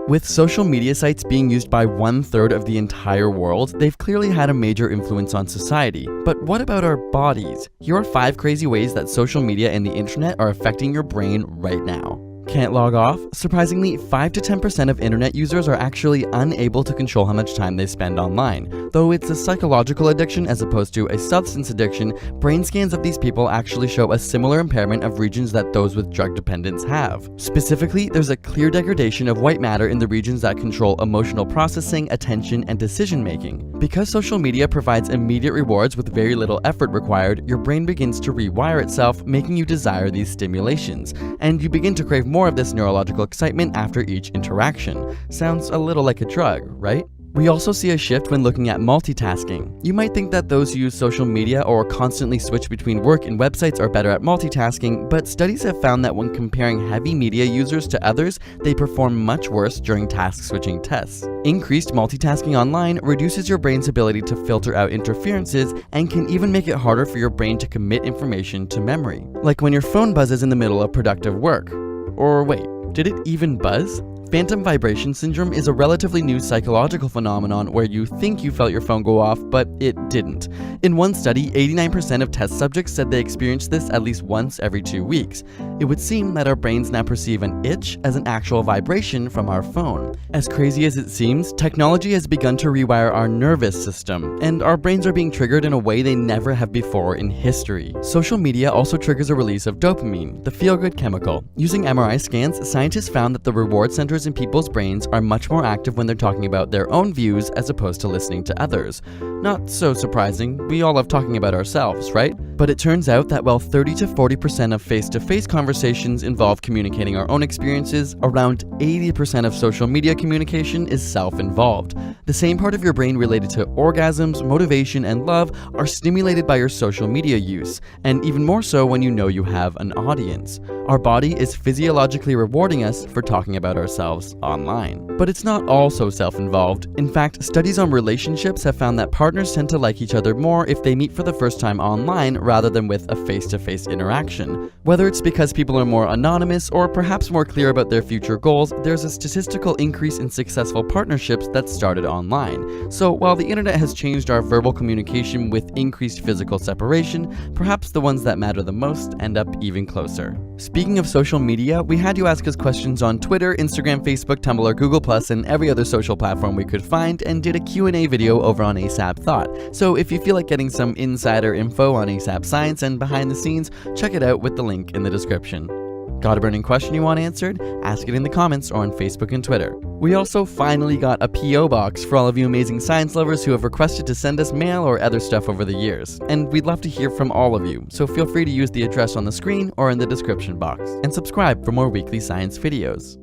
With social media sites being used by 1/3 of the entire world, they've clearly had a major influence on society. But what about our bodies? Here are 5 crazy ways that social media and the internet are affecting your brain right now. Can't log off? Surprisingly, 5 to 10% of internet users are actually unable to control how much time they spend online. Though it's a psychological addiction as opposed to a substance addiction, brain scans of these people actually show a similar impairment of regions that those with drug dependence have. Specifically, there's a clear degradation of white matter in the regions that control emotional processing, attention, and decision making. Because social media provides immediate rewards with very little effort required, your brain begins to rewire itself, making you desire these stimulations, and you begin to crave more of this neurological excitement after each interaction. Sounds a little like a drug, right? We also see a shift when looking at multitasking. You might think that those who use social media or constantly switch between work and websites are better at multitasking, but studies have found that when comparing heavy media users to others, they perform much worse during task switching tests. Increased multitasking online reduces your brain's ability to filter out interferences and can even make it harder for your brain to commit information to memory. Like when your phone buzzes in the middle of productive work. Or wait, did it even buzz? Phantom vibration syndrome is a relatively new psychological phenomenon where you think you felt your phone go off, but it didn't. In one study, 89% of test subjects said they experienced this at least once every 2 weeks. It would seem that our brains now perceive an itch as an actual vibration from our phone. As crazy as it seems, technology has begun to rewire our nervous system, and our brains are being triggered in a way they never have before in history. Social media also triggers a release of dopamine, the feel-good chemical. Using MRI scans, scientists found that the reward centers in people's brains are much more active when they're talking about their own views as opposed to listening to others. Not so surprising, we all love talking about ourselves, right? But it turns out that while 30 to 40% of face-to-face conversations involve communicating our own experiences, around 80% of social media communication is self-involved. The same part of your brain related to orgasms, motivation, and love are stimulated by your social media use, and even more so when you know you have an audience. Our body is physiologically rewarding us for talking about ourselves online. But it's not all so self-involved. In fact, studies on relationships have found that partners tend to like each other more if they meet for the first time online rather than with a face-to-face interaction. Whether it's because people are more anonymous or perhaps more clear about their future goals, there's a statistical increase in successful partnerships that started online. So while the internet has changed our verbal communication with increased physical separation, perhaps the ones that matter the most end up even closer. Speaking of social media, we had you ask us questions on Twitter, Instagram, Facebook, Tumblr, Google+, and every other social platform we could find, and did a Q&A video over on ASAP Thought. So if you feel like getting some insider info on ASAP Science and behind the scenes, check it out with the link in the description. Got a burning question you want answered? Ask it in the comments or on Facebook and Twitter. We also finally got a P.O. box for all of you amazing science lovers who have requested to send us mail or other stuff over the years. And we'd love to hear from all of you, so feel free to use the address on the screen or in the description box. And subscribe for more weekly science videos.